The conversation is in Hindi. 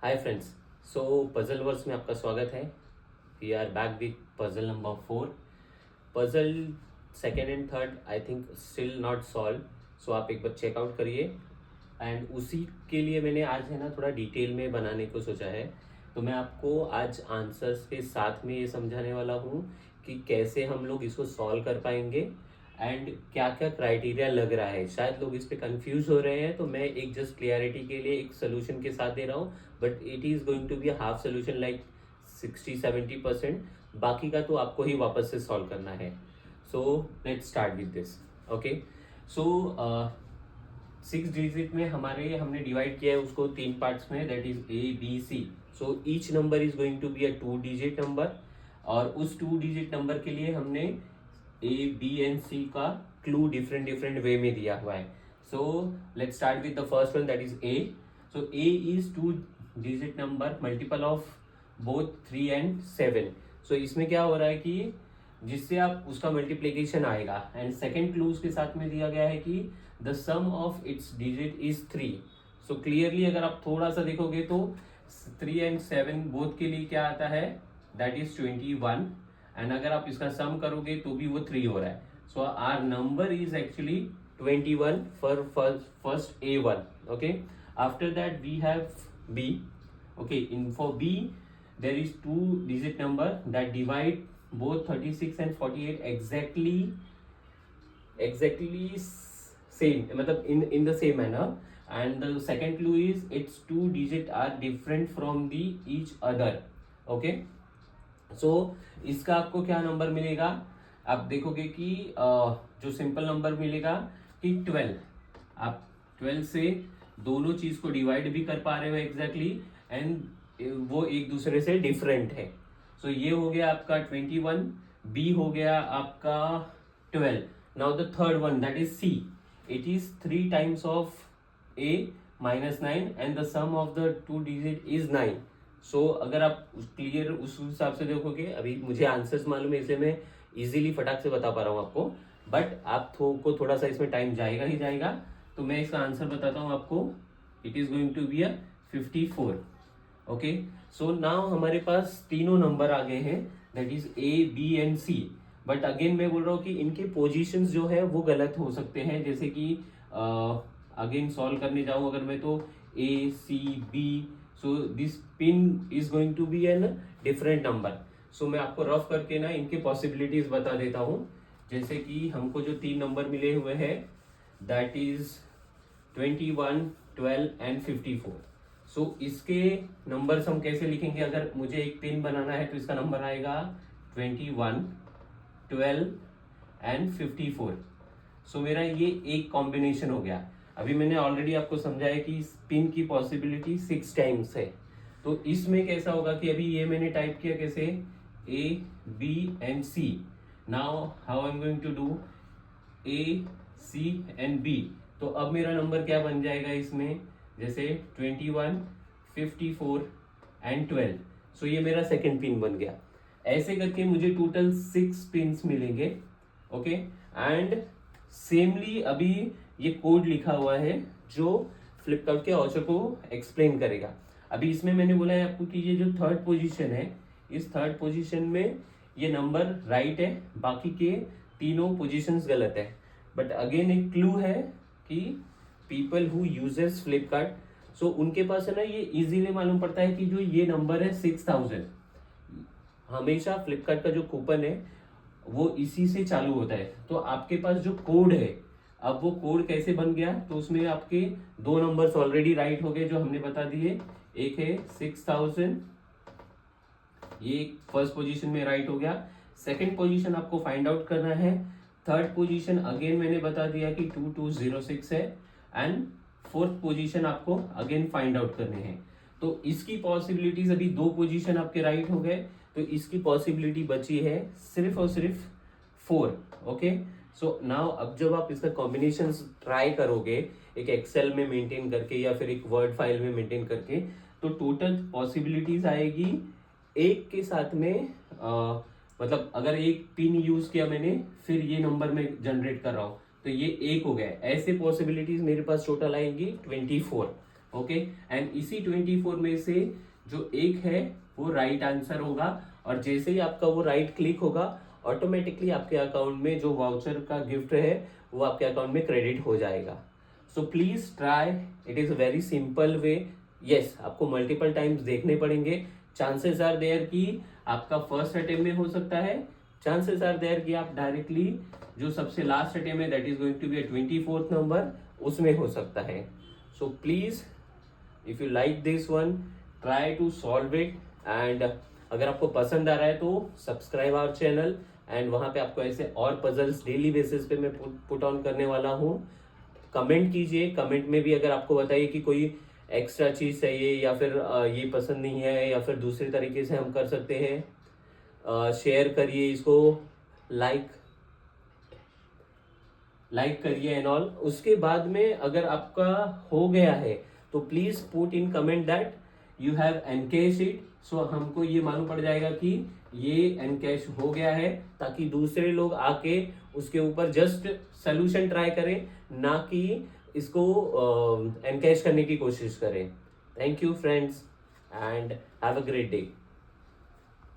हाय फ्रेंड्स। सो पजल वर्स में आपका स्वागत है। We are back with puzzle number 4। Puzzle second and third I think still not solve. So आप एक बार चेकआउट करिए। एंड उसी के लिए मैंने आज है ना थोड़ा डिटेल में बनाने को सोचा है। तो मैं आपको आज आंसर्स के साथ में ये समझाने वाला हूँ कि कैसे हम लोग इसको सॉल्व कर पाएंगे एंड क्या क्या क्राइटेरिया लग रहा है। शायद लोग इस पे कंफ्यूज हो रहे हैं, तो मैं एक जस्ट क्लियरिटी के लिए एक सोल्यूशन के साथ दे रहा हूँ। But it is going to be half solution like 60-70%। बाकी का तो आपको ही वापस से सॉल्व करना है। So let's start with this. Okay. So 6 digit में हमने डिवाइड किया है उसको 3 पार्ट्स में, that is A B C। So each number is going to be a 2 digit number. और उस 2 डिजिट नंबर के लिए हमने A B and C का क्लू डिफरेंट डिफरेंट वे में दिया हुआ है। So let's start with the first one, that is A। So A is 2 digit number multiple of both 3 and 7। सो इसमें क्या हो रहा है कि जिससे आप उसका मल्टीप्लीकेशन आएगा। एंड सेकेंड क्लू उसके साथ में दिया गया है कि the sum of its digit is 3। So clearly अगर आप थोड़ा सा देखोगे तो 3 and 7 बोथ के लिए क्या आता है, दैट इज 21। एंड अगर आप इसका सम करोगे तो भी वो 3 हो रहा है। So R number is actually 21 for first A1। Okay. After that we have B। okay, in for B there is 2 digit number that divide both 36 and 48 exactly same, मतलब in the same manner। and the second clue is its 2 digit are different from the each other। okay। so इसका आपको क्या नंबर मिलेगा, आप देखोगे कि जो सिंपल नंबर मिलेगा कि 12। आप 12 से दोनों चीज को डिवाइड भी कर पा रहे हो एग्जैक्टली एंड वो एक दूसरे से डिफरेंट है। सो ये हो गया आपका 21, बी हो गया आपका 12। Now the third one that is C. It is 3 times of A -9 and the sum of the 2 digit is 9। So अगर आप क्लियर उस हिसाब से देखोगे, अभी मुझे आंसर्स मालूम है इसलिए मैं इजीली फटाक से बता पा रहा हूँ आपको, बट आप को थोड़ा सा इसमें टाइम जाएगा ही जाएगा। तो मैं इसका आंसर बताता हूँ आपको। It is going to be a 54। Okay. So now हमारे पास तीनों नंबर आ गए हैं, that is A B and C। But again मैं बोल रहा हूँ कि इनके पोजीशंस जो है वो गलत हो सकते हैं। जैसे कि अगेन सॉल्व करने जाऊं अगर मैं, तो A C B। So this pin is going to be an different number. So मैं आपको रफ करके ना इनके पॉसिबिलिटीज बता देता हूँ। जैसे कि हमको जो 3 नंबर मिले हुए हैं, दैट इज 21, 12 and 54। सो इसके नंबर्स हम कैसे लिखेंगे, अगर मुझे एक पिन बनाना है तो इसका नंबर आएगा 21, 12 and 54। सो मेरा ये एक कॉम्बिनेशन हो गया। अभी मैंने ऑलरेडी आपको समझाया कि पिन की पॉसिबिलिटी 6 टाइम्स है। तो इसमें कैसा होगा कि अभी ये मैंने टाइप किया कैसे, A B and C। Now how I am going to do A C and B। तो अब मेरा नंबर क्या बन जाएगा इसमें, जैसे 21, 54 and 12। सो ये मेरा सेकेंड पिन बन गया। ऐसे करके मुझे टोटल 6 पिन्स मिलेंगे। ओके। एंड सेमली अभी ये कोड लिखा हुआ है जो फ्लिपकार्ट के ऑचर को एक्सप्लेन करेगा। अभी इसमें मैंने बोला है आपको कि ये जो थर्ड पोजीशन है, इस थर्ड पोजीशन में ये नंबर राइट है, बाकी के तीनों पोजीशंस गलत है। बट अगेन एक क्लू है कि पीपल हु यूजेस फ्लिपकार्ट, सो उनके पास है ना ये इजीली मालूम पड़ता है कि जो ये नंबर है 6000, हमेशा फ्लिपकार्ट का जो कूपन है वो इसी से चालू होता है। तो आपके पास जो कोड है, अब वो कोड कैसे बन गया, तो उसमें आपके 2 नंबर्स ऑलरेडी राइट हो गए जो हमने बता दिए। एक है 6000, ये फर्स्ट पोजीशन में राइट हो गया। सेकंड पोजीशन आपको फाइंड आउट करना है। थर्ड पोजीशन अगेन मैंने बता दिया कि 2206 है। एंड फोर्थ पोजीशन आपको अगेन फाइंड आउट करने हैं। तो इसकी पॉसिबिलिटीज अभी 2 पोजीशन आपके राइट हो गए, तो इसकी पॉसिबिलिटी बची है सिर्फ और सिर्फ 4। ओके। सो नाउ अब जब आप इसका कॉम्बिनेशन ट्राई करोगे एक एक्सेल में मेंटेन करके या फिर एक वर्ड फाइल में मेंटेन करके, तो टोटल पॉसिबिलिटीज आएगी एक के साथ में मतलब अगर एक पिन यूज किया मैंने फिर ये नंबर में जनरेट कर रहा हूं, तो ये एक हो गया। ऐसे पॉसिबिलिटीज मेरे पास टोटल आएंगी 24। ओके। एंड इसी 24 में से जो एक है वो राइट आंसर होगा, और जैसे ही आपका वो राइट क्लिक होगा ऑटोमेटिकली आपके अकाउंट में जो वाउचर का गिफ्ट है वो आपके अकाउंट में क्रेडिट हो जाएगा। So please try, it is a very simple way. Yes, आपको मल्टीपल टाइम्स देखने पड़ेंगे, चांसेस आर देयर कि आपका फर्स्ट अटेम्प्ट में हो सकता है, चांसेस आर देयर कि आप डायरेक्टली जो सबसे लास्ट अटेम्प्ट है that is going to be 24th number उसमें हो सकता है। So please if you like this one try to solve it, and अगर आपको पसंद आ रहा है तो सब्सक्राइब आवर चैनल, एंड वहां पे आपको ऐसे और पजल्स डेली बेसिस पे मैं पुट ऑन करने वाला हूँ। कमेंट कीजिए, कमेंट में भी अगर आपको बताइए कि कोई एक्स्ट्रा चीज चाहिए या फिर ये पसंद नहीं है या फिर दूसरे तरीके से हम कर सकते हैं। शेयर करिए इसको, लाइक करिए एंड ऑल। उसके बाद में अगर आपका हो गया है तो please put in comment that you have encash it, so हमको ये मालूम पड़ जाएगा कि ये एनकैश हो गया है, ताकि दूसरे लोग आके उसके ऊपर जस्ट सोल्यूशन ट्राई करें, ना कि इसको एनकैश करने की कोशिश करें। Thank you friends and have a great day.